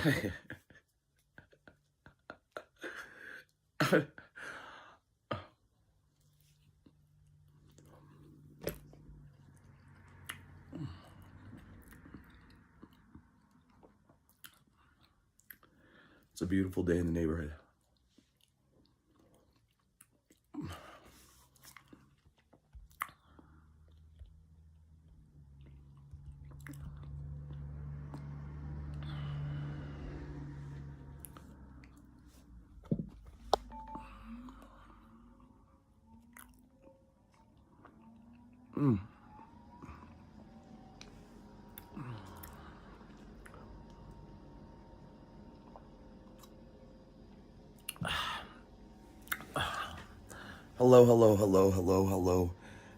It's a beautiful day in the neighborhood. Mm. Hello, hello, hello, hello, hello.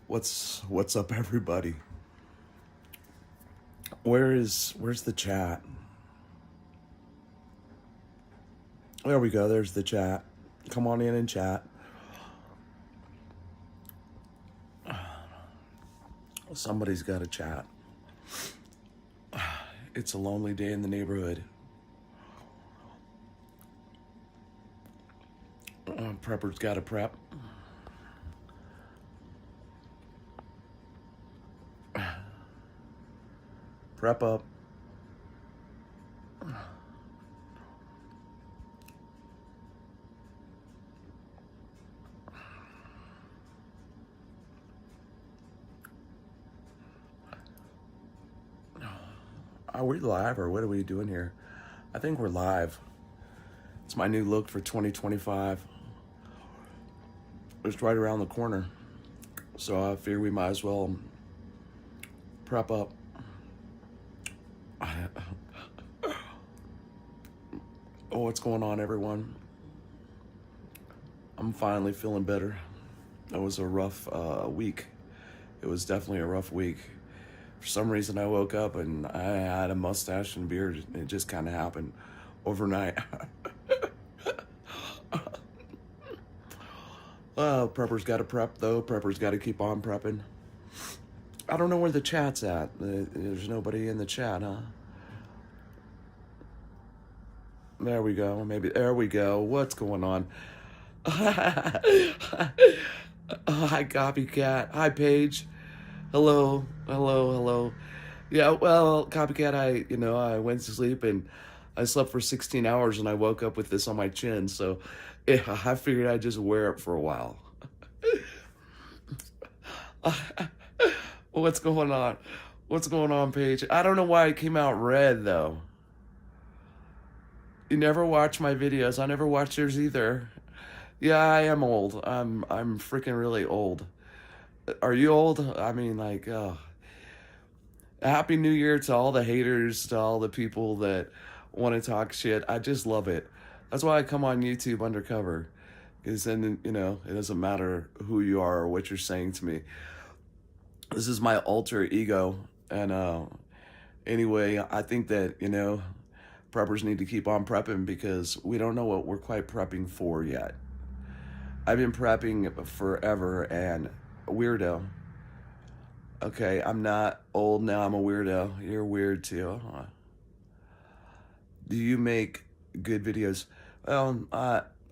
What's up, everybody? Where's the chat? There we go. There's the chat. Come on in and chat. Somebody's got to chat. It's a lonely day in the neighborhood. Prepper's got to prep. Prep up. Are we live or what are we doing here? I think we're live. It's my new look for 2025. It's right around the corner. So I figure we might as well prep up. Oh, what's going on, everyone? I'm finally feeling better. It was a rough week. It was definitely a rough week. For some reason, I woke up and I had a mustache and beard. It just kind of happened overnight. Prepper's got to prep, though. Prepper's got to keep on prepping. I don't know where the chat's at. There's nobody in the chat, huh? There we go. Maybe there we go. What's going on? Hi, Copycat. Hi, Paige. Hello, hello, hello. Yeah, well, Copycat, I went to sleep and I slept for 16 hours and I woke up with this on my chin. So yeah, I figured I'd just wear it for a while. What's going on? What's going on, Paige? I don't know why it came out red, though. You never watch my videos. I never watch yours either. Yeah, I am old. I'm freaking really old. Are you old? I mean, like, Happy New Year to all the haters, to all the people that want to talk shit. I just love it. That's why I come on YouTube undercover. Because then, it doesn't matter who you are or what you're saying to me. This is my alter ego. And anyway, I think that, preppers need to keep on prepping because we don't know what we're quite prepping for yet. I've been prepping forever and a weirdo. Okay, I'm not old now, I'm a weirdo. You're weird too. Do you make good videos? Well,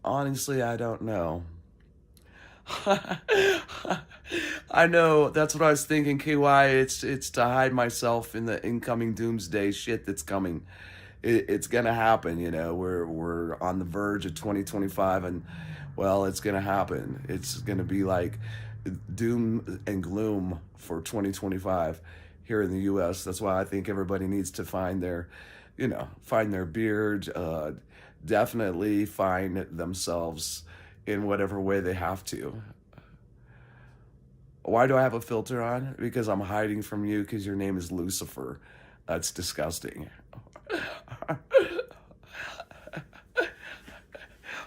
honestly, I don't know. I know, that's what I was thinking, KY. It's to hide myself in the incoming doomsday shit that's coming. It's gonna happen, We're on the verge of 2025, and well, it's gonna happen. It's gonna be like doom and gloom for 2025 here in the U.S. That's why I think everybody needs to find their beard. Definitely find themselves in whatever way they have to. Why do I have a filter on? Because I'm hiding from you because your name is Lucifer. That's disgusting.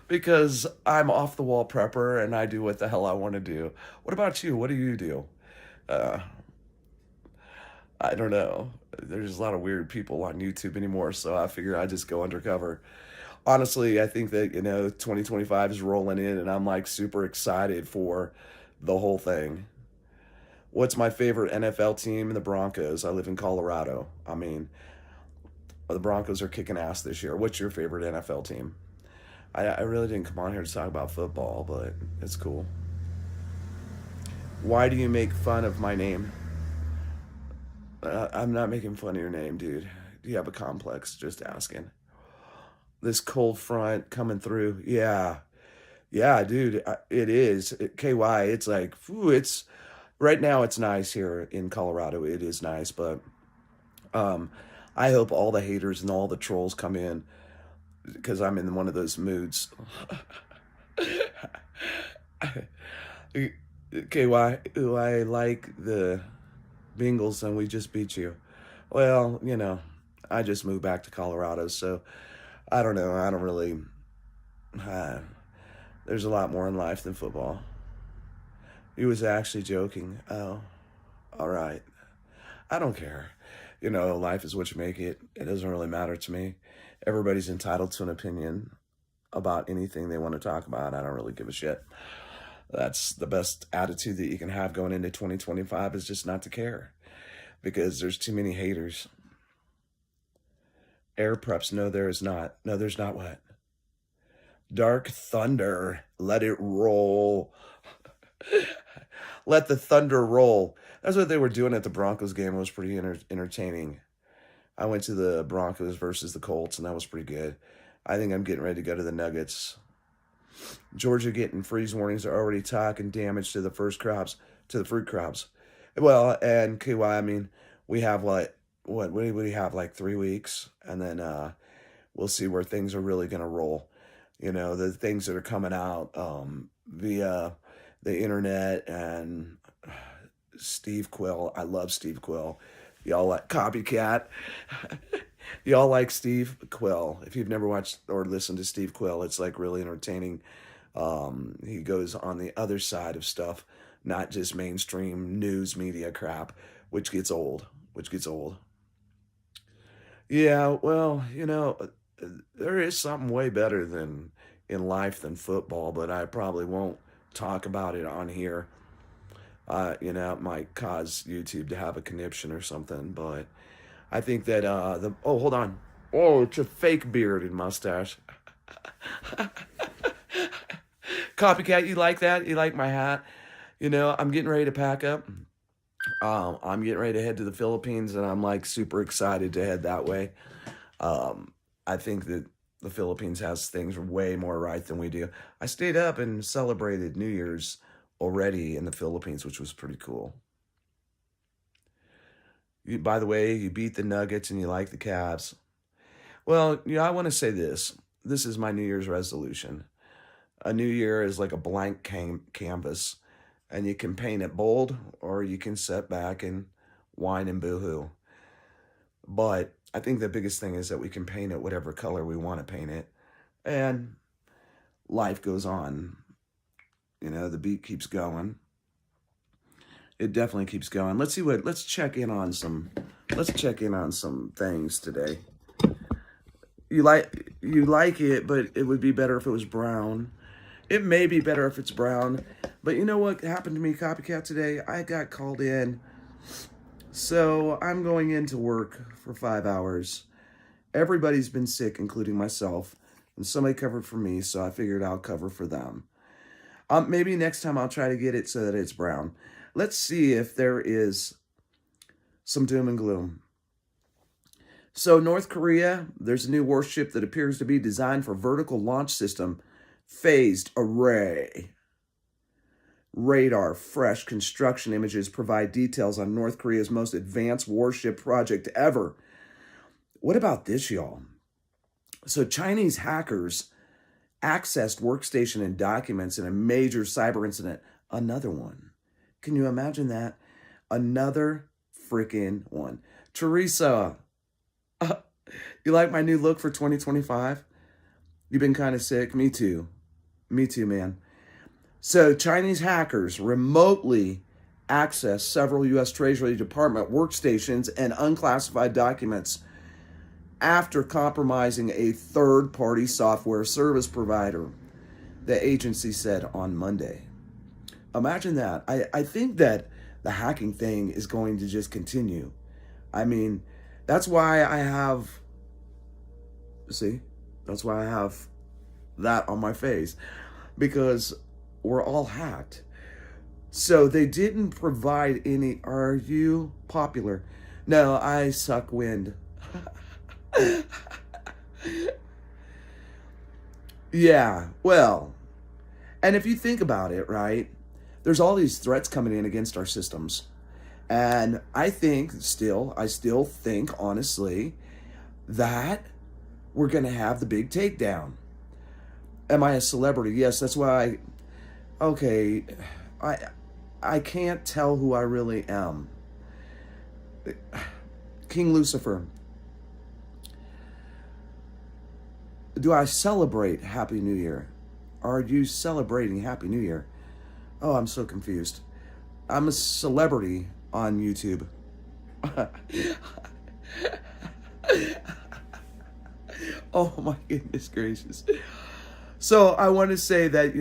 Because I'm off the wall prepper and I do what the hell I want to do. What about you? What do you do? I don't know. There's a lot of weird people on YouTube anymore, so I figure I just go undercover. Honestly, I think that, 2025 is rolling in and I'm like super excited for the whole thing. What's my favorite NFL team? The Broncos. I live in Colorado. I mean, The Broncos are kicking ass this year. What's your favorite NFL team? I really didn't come on here to talk about football, but it's cool. Why do you make fun of my name? I'm not making fun of your name, dude. Do you have a complex? Just asking. This cold front coming through. Yeah. Yeah, dude. It is. KY, it's like, whew, it's right now it's nice here in Colorado. It is nice, but um, I hope all the haters and all the trolls come in because I'm in one of those moods. KY, ooh, I like the Bengals and we just beat you. Well, I just moved back to Colorado, so I don't know. I don't really. Uh, there's a lot more in life than football. He was actually joking. Oh, all right. I don't care. Life is what you make it. It doesn't really matter to me. Everybody's entitled to an opinion about anything they want to talk about. I don't really give a shit. That's the best attitude that you can have going into 2025 is just not to care because there's too many haters. Air preps. No, there is not. No, there's not what? Dark thunder. Let it roll. Let the thunder roll. That's what they were doing at the Broncos game. It was pretty entertaining. I went to the Broncos versus the Colts, and that was pretty good. I think I'm getting ready to go to the Nuggets. Georgia getting freeze warnings are already talking damage to the to the fruit crops. Well, and KY, I mean, we have what do we have, like 3 weeks, and then we'll see where things are really going to roll. The things that are coming out via the internet and Steve Quill. I love Steve Quill. Y'all like Copycat. Y'all like Steve Quill. If you've never watched or listened to Steve Quill, it's like really entertaining. He goes on the other side of stuff, not just mainstream news media crap, which gets old. Yeah, well, there is something way better than in life than football, but I probably won't talk about it on here. It might cause YouTube to have a conniption or something, but I think that hold on. Oh, it's a fake beard and mustache. Copycat, you like that? You like my hat? I'm getting ready to pack up. I'm getting ready to head to the Philippines, and I'm like super excited to head that way. I think that the Philippines has things way more right than we do. I stayed up and celebrated New Year's already in the Philippines, which was pretty cool. By the way, you beat the Nuggets and you like the Cavs. Well, I want to say this. This is my New Year's resolution. A new year is like a blank canvas, and you can paint it bold or you can sit back and whine and boo-hoo. But I think the biggest thing is that we can paint it whatever color we want to paint it, and life goes on. The beat keeps going. It definitely keeps going. Let's check in on some things today. You like it, but it would be better if it was brown. It may be better if it's brown. But you know what happened to me, Copycat, today? I got called in. So I'm going into work for 5 hours. Everybody's been sick, including myself. And somebody covered for me, so I figured I'll cover for them. Maybe next time I'll try to get it so that it's brown. Let's see if there is some doom and gloom. So North Korea, there's a new warship that appears to be designed for vertical launch system, phased array. Radar, fresh construction images provide details on North Korea's most advanced warship project ever. What about this, y'all? So Chinese hackers accessed workstation and documents in a major cyber incident. Another one. Can you imagine that? Another freaking one. Teresa, you like my new look for 2025? You've been kind of sick? Me too. Me too, man. So Chinese hackers remotely accessed several U.S. Treasury Department workstations and unclassified documents after compromising a third-party software service provider, the agency said on Monday. Imagine that. I think that the hacking thing is going to just continue. I mean, that's why I have See, that's why I have that on my face, because we're all hacked. So they didn't provide any. Are you popular? No, I suck wind. Yeah, well, and if you think about it, right, there's all these threats coming in against our systems. And I still think, honestly, that we're going to have the big takedown. Am I a celebrity? Yes, that's why okay, I, I can't tell who I really am. King Lucifer, do I celebrate Happy New Year? Are you celebrating Happy New Year? Oh, I'm so confused. I'm a celebrity on YouTube. Oh my goodness gracious. So I want to say that,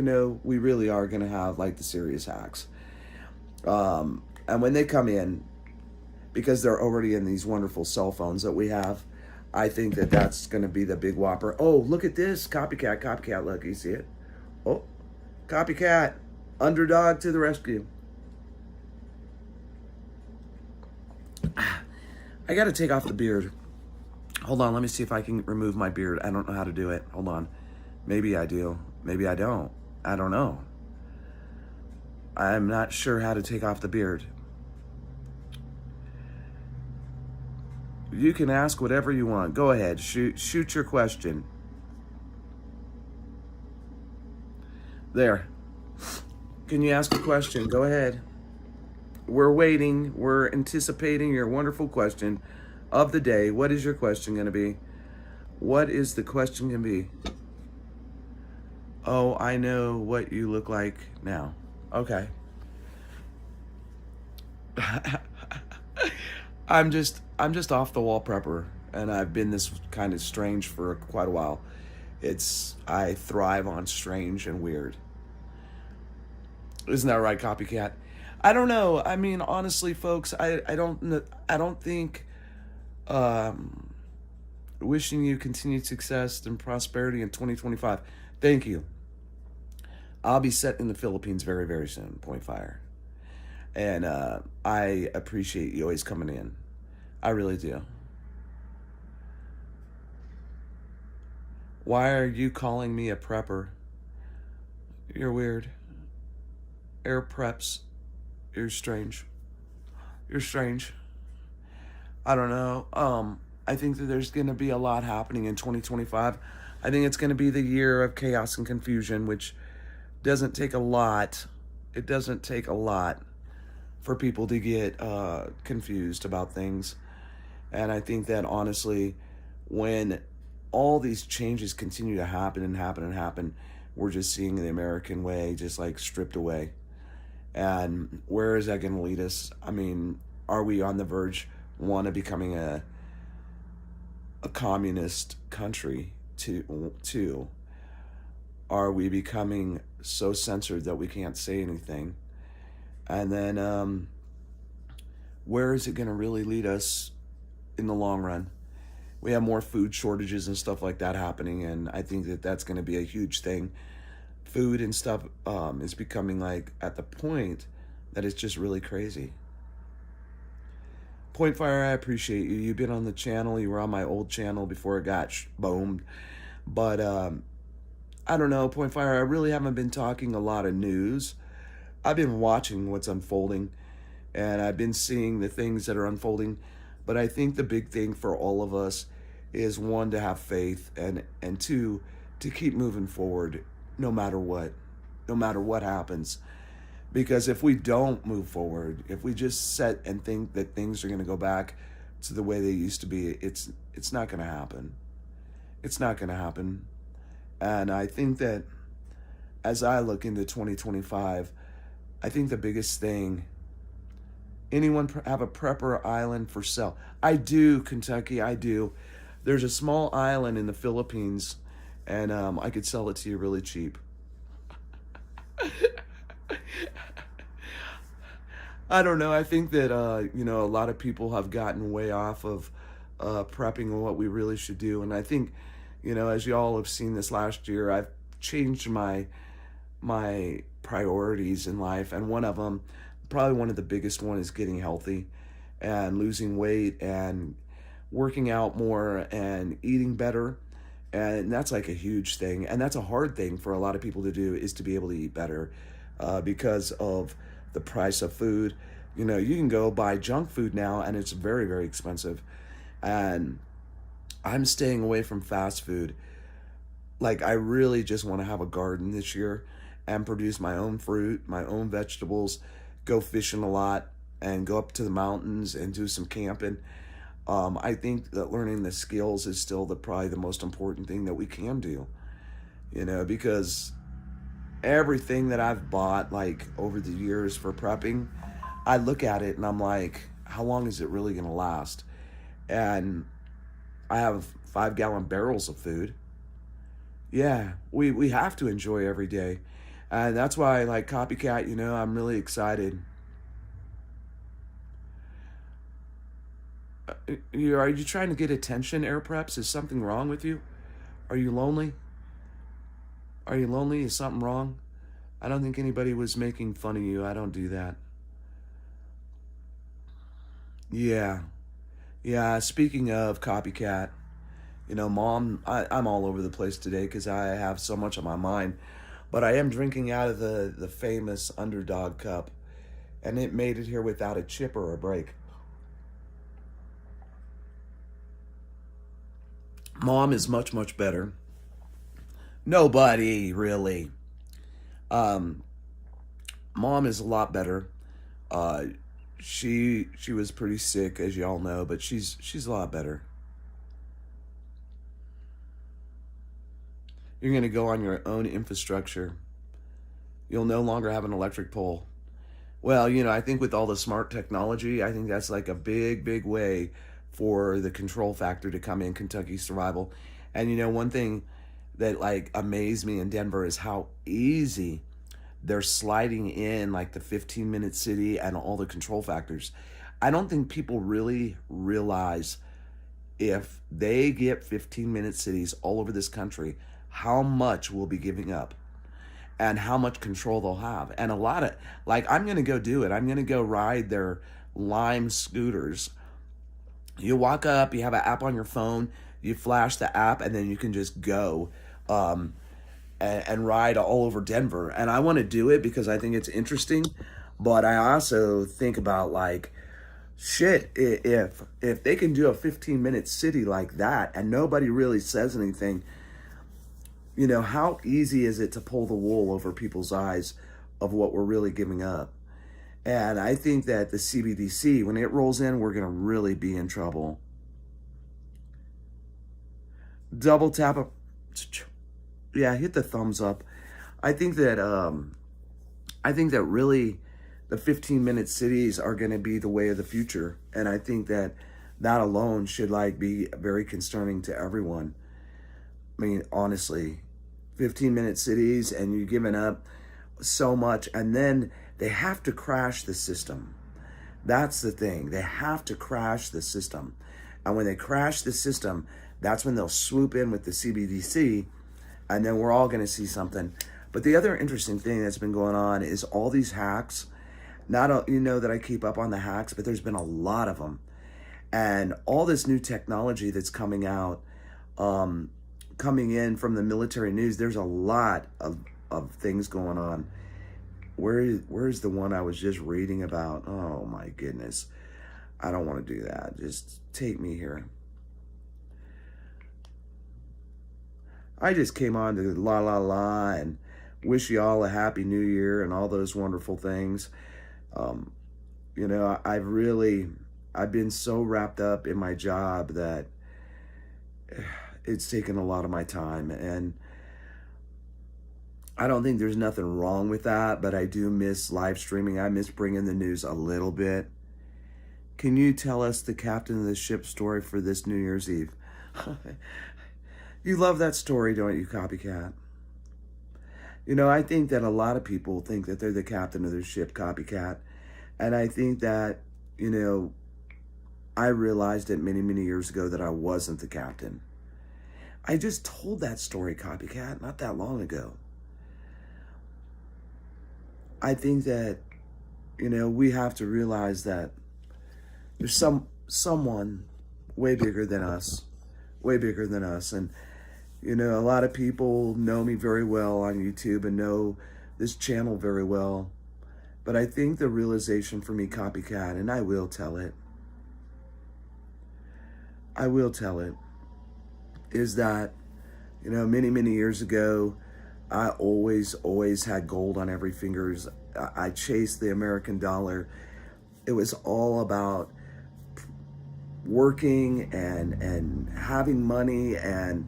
we really are going to have like the serious hacks. And when they come in, because they're already in these wonderful cell phones that we have, I think that that's going to be the big whopper. Oh, look at this. Copycat. Look, you see it? Oh, copycat. Underdog to the rescue. I got to take off the beard. Hold on. Let me see if I can remove my beard. I don't know how to do it. Hold on. Maybe I do. Maybe I don't. I don't know. I'm not sure how to take off the beard. You can ask whatever you want. Go ahead. Shoot your question. There. Can you ask a question? Go ahead. We're waiting. We're anticipating your wonderful question of the day. What is your question going to be? What is the question going to be? Oh, I know what you look like now. Okay. I'm just off the wall prepper, and I've been this kind of strange for quite a while. I thrive on strange and weird. Isn't that right, copycat? I don't know. I mean, honestly, folks, I don't think wishing you continued success and prosperity in 2025. Thank you. I'll be set in the Philippines very, very soon, Point Fire. And I appreciate you always coming in. I really do. Why are you calling me a prepper? You're weird. Air preps. You're strange. You're strange. I don't know. I think that there's going to be a lot happening in 2025. I think it's going to be the year of chaos and confusion, which doesn't take a lot. It doesn't take a lot for people to get confused about things. And I think that honestly, when all these changes continue to happen, we're just seeing the American way just like stripped away. And where is that going to lead us? I mean, are we on the verge, one, of becoming a communist country? Two, are we becoming so censored that we can't say anything? And then where is it going to really lead us in the long run? We have more food shortages and stuff like that happening, and I think that that's going to be a huge thing. Food and stuff is becoming like at the point that it's just really crazy. Point Fire, I appreciate you. You've been on the channel. You were on my old channel before it got boomed. But I don't know, Point Fire, I really haven't been talking a lot of news. I've been watching what's unfolding, and I've been seeing the things that are unfolding. But I think the big thing for all of us is, one, to have faith, and two, to keep moving forward no matter what happens. Because if we don't move forward, if we just sit and think that things are going to go back to the way they used to be, it's not going to happen. It's not going to happen. And I think that as I look into 2025, I think the biggest thing, anyone have a prepper island for sale? I do, Kentucky, I do. There's a small island in the Philippines, and I could sell it to you really cheap. I don't know. I think that, a lot of people have gotten way off of prepping and what we really should do. And I think, as y'all have seen this last year, I've changed my priorities in life, and one of them, probably one of the biggest one, is getting healthy and losing weight and working out more and eating better. And that's like a huge thing, and that's a hard thing for a lot of people to do, is to be able to eat better, because of the price of food. You can go buy junk food now, and it's very, very expensive. And I'm staying away from fast food. Like, I really just want to have a garden this year and produce my own fruit, my own vegetables, go fishing a lot, and go up to the mountains and do some camping. I think that learning the skills is still probably the most important thing that we can do, because everything that I've bought, like, over the years for prepping, I look at it and I'm like, how long is it really going to last? And I have 5-gallon barrels of food. Yeah, we have to enjoy every day. And that's why I like Copycat, I'm really excited. Are you trying to get attention, Air Preps? Is something wrong with you? Are you lonely? Are you lonely? Is something wrong? I don't think anybody was making fun of you. I don't do that. Yeah. Yeah, speaking of Copycat, Mom, I'm all over the place today because I have so much on my mind. But I am drinking out of the famous Underdog cup, and it made it here without a chip or a break. Mom is much, much better. Nobody, really. Um, Mom is a lot better. Uh, she was pretty sick, as y'all know, but she's a lot better. You're going to go on your own infrastructure. You'll no longer have an electric pole. Well, I think with all the smart technology, I think that's like a big, big way for the control factor to come in Kentucky survival. And one thing that like amazed me in Denver is how easy they're sliding in like the 15-minute city and all the control factors. I don't think people really realize, if they get 15-minute cities all over this country, how much we'll be giving up and how much control they'll have. And a lot of, like, I'm going to go do it. I'm going to go ride their Lime scooters. You walk up, you have an app on your phone, you flash the app, and then you can just go and ride all over Denver. And I want to do it because I think it's interesting, but I also think about, like, shit, if they can do a 15-minute city like that and nobody really says anything, how easy is it to pull the wool over people's eyes of what we're really giving up? And I think that the CBDC, when it rolls in, we're going to really be in trouble. Double tap up. Yeah, hit the thumbs up. I think that really the 15-minute cities are going to be the way of the future. And I think that alone should be very concerning to everyone. I mean, honestly, 15-minute cities, and you're giving up so much, and then they have to crash the system. That's the thing. They have to crash the system. And when they crash the system, that's when they'll swoop in with the CBDC, and then we're all going to see something. But the other interesting thing that's been going on is all these hacks. That I keep up on the hacks, but there's been a lot of them. And all this new technology that's coming out, coming in from the military news, there's a lot of things going on. Where's the one I was just reading about? Oh my goodness. I don't want to do that. Just take me here. I just came on to la la la and wish y'all a happy new year and all those wonderful things. I've been so wrapped up in my job that it's taken a lot of my time, and I don't think there's nothing wrong with that, but I do miss live streaming. I miss bringing the news a little bit. Can you tell us the captain of the ship story for this New Year's Eve? You love that story, don't you, Copycat? I think that a lot of people think that they're the captain of their ship, Copycat. And I think that, I realized it many, many years ago that I wasn't the captain. I just told that story, Copycat, not that long ago. I think that, we have to realize that there's someone way bigger than us, way bigger than us. And, a lot of people know me very well on YouTube and know this channel very well. But I think the realization for me, Copycat, and I will tell it, is that, many, many years ago, I always had gold on every fingers. I chased the American dollar. It was all about working and having money. And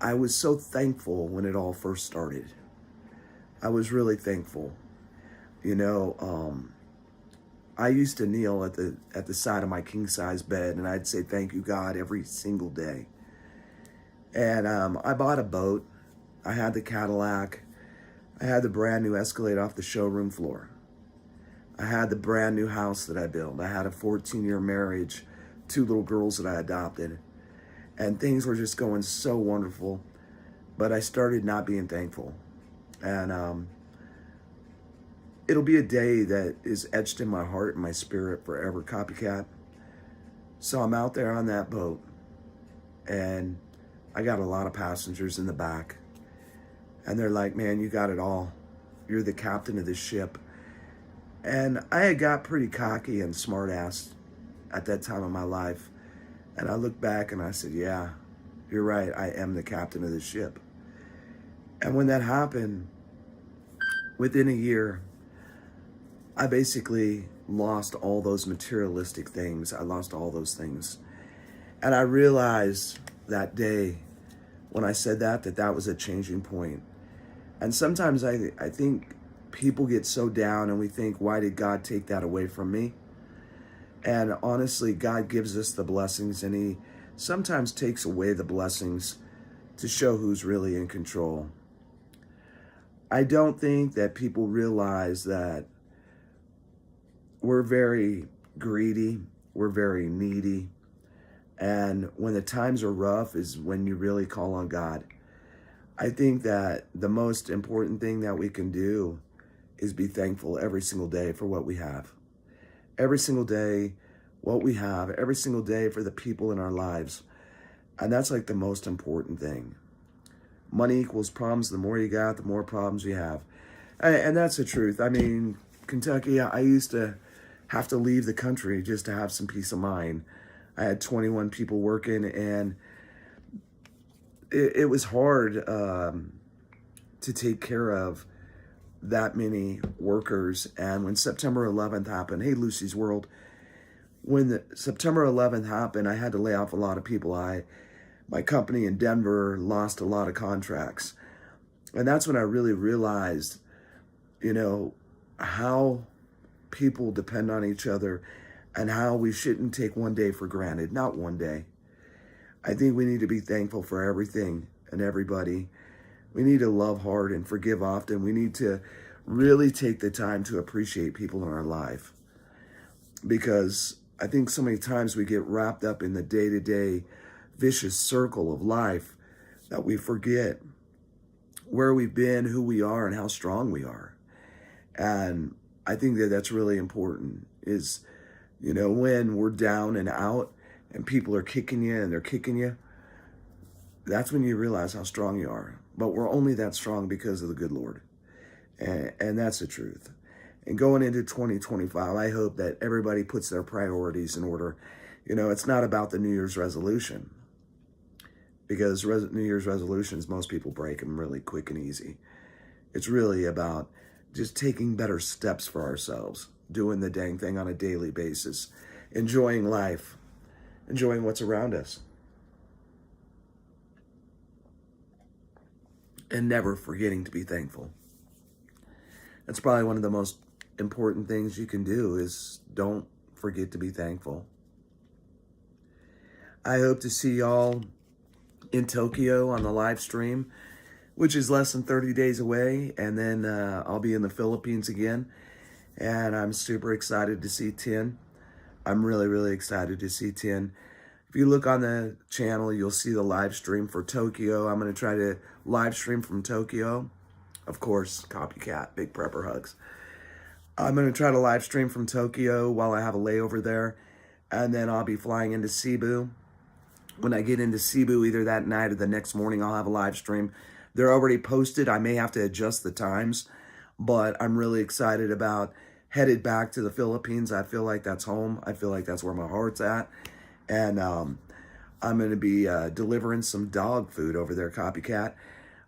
I was so thankful when it all first started. I was really thankful. I used to kneel at the side of my king size bed, and I'd say, "Thank you, God," every single day. And I bought a boat. I had the Cadillac. I had the brand new Escalade off the showroom floor. I had the brand new house that I built. I had a 14-year marriage, 2 little girls that I adopted. And things were just going so wonderful. But I started not being thankful. And it'll be a day that is etched in my heart and my spirit forever, Copycat. So I'm out there on that boat, and I got a lot of passengers in the back. And they're like, "Man, you got it all. You're the captain of this ship." And I had got pretty cocky and smart-assed at that time of my life. And I looked back and I said, "Yeah, you're right. I am the captain of this ship." And when that happened, within a year, I basically lost all those materialistic things. I lost all those things. And I realized that day when I said that was a changing point. And sometimes I think people get so down and we think, why did God take that away from me? And honestly, God gives us the blessings, and he sometimes takes away the blessings to show who's really in control. I don't think that people realize that we're very greedy, we're very needy, and when the times are rough is when you really call on God. I think that the most important thing that we can do is be thankful every single day for what we have. Every single day, what we have, every single day for the people in our lives. And that's like the most important thing. Money equals problems. The more you got, the more problems you have. And that's the truth. I mean, Kentucky, I used to have to leave the country just to have some peace of mind. I had 21 people working, and it was hard to take care of that many workers. And when September 11th happened, hey, Lucy's World, when September 11th happened, I had to lay off a lot of people. My company in Denver lost a lot of contracts. And that's when I really realized, how people depend on each other and how we shouldn't take one day for granted. Not one day. I think we need to be thankful for everything and everybody. We need to love hard and forgive often. We need to really take the time to appreciate people in our life. Because I think so many times we get wrapped up in the day-to-day vicious circle of life that we forget where we've been, who we are, and how strong we are. And I think that that's really important is, when we're down and out and people are kicking you and they're kicking you, that's when you realize how strong you are. But we're only that strong because of the good Lord. And that's the truth. And going into 2025, I hope that everybody puts their priorities in order. It's not about the New Year's resolution, because New Year's resolutions, most people break them really quick and easy. It's really about just taking better steps for ourselves, doing the dang thing on a daily basis, enjoying life, enjoying what's around us, and never forgetting to be thankful. That's probably one of the most important things you can do is don't forget to be thankful. I hope to see y'all in Tokyo on the live stream, which is less than 30 days away. And then I'll be in the Philippines again. And I'm super excited to see Tin. I'm really, really excited to see Tin. If you look on the channel, you'll see the live stream for Tokyo. I'm going to try to live stream from Tokyo. Of course, copycat, big prepper hugs. I'm going to try to live stream from Tokyo while I have a layover there. And then I'll be flying into Cebu. When I get into Cebu, either that night or the next morning, I'll have a live stream. They're already posted. I may have to adjust the times, but I'm really excited about headed back to the Philippines. I feel like that's home. I feel like that's where my heart's at. And I'm going to be delivering some dog food over there, copycat.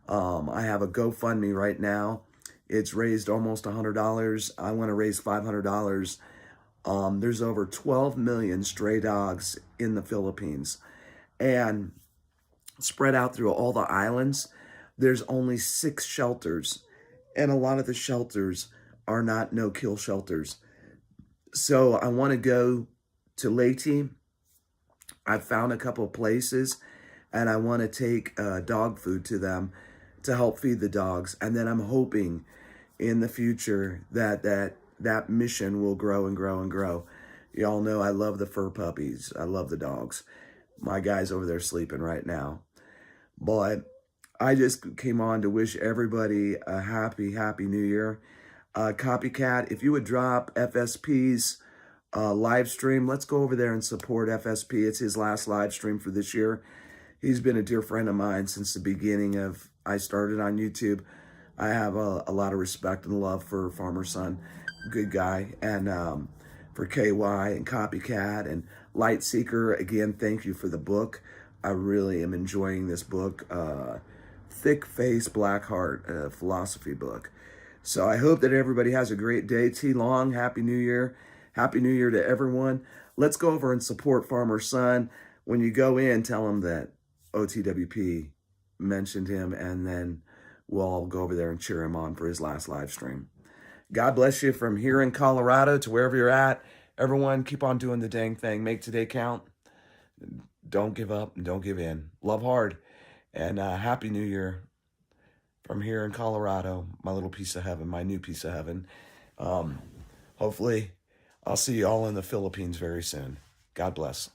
I have a GoFundMe right now. It's raised almost $100. I want to raise $500. There's over 12 million stray dogs in the Philippines. And spread out through all the islands, there's only 6 shelters. And a lot of the shelters are not no-kill shelters. So I want to go to Leyte. I've found a couple of places, and I want to take dog food to them to help feed the dogs. And then I'm hoping in the future that mission will grow and grow and grow. Y'all know I love the fur puppies. I love the dogs. My guy's over there sleeping right now. But I just came on to wish everybody a happy, happy New Year. Copycat, if you would drop FSP's live stream, let's go over there and support FSP. It's his last live stream for this year. He's been a dear friend of mine since the beginning of I started on YouTube. I have a lot of respect and love for Farmer Son, good guy, and for KY and Copycat and Light Seeker. Again, thank you for the book. I really am enjoying this book. Thick Face, Black Heart, philosophy book. So I hope that everybody has a great day. T Long, Happy New Year. Happy New Year to everyone. Let's go over and support Farmer Son. When you go in, tell him that OTWP mentioned him, and then we'll all go over there and cheer him on for his last live stream. God bless you from here in Colorado to wherever you're at. Everyone, keep on doing the dang thing. Make today count. Don't give up and don't give in. Love hard. And Happy New Year from here in Colorado, my little piece of heaven, my new piece of heaven. Hopefully, I'll see you all in the Philippines very soon. God bless.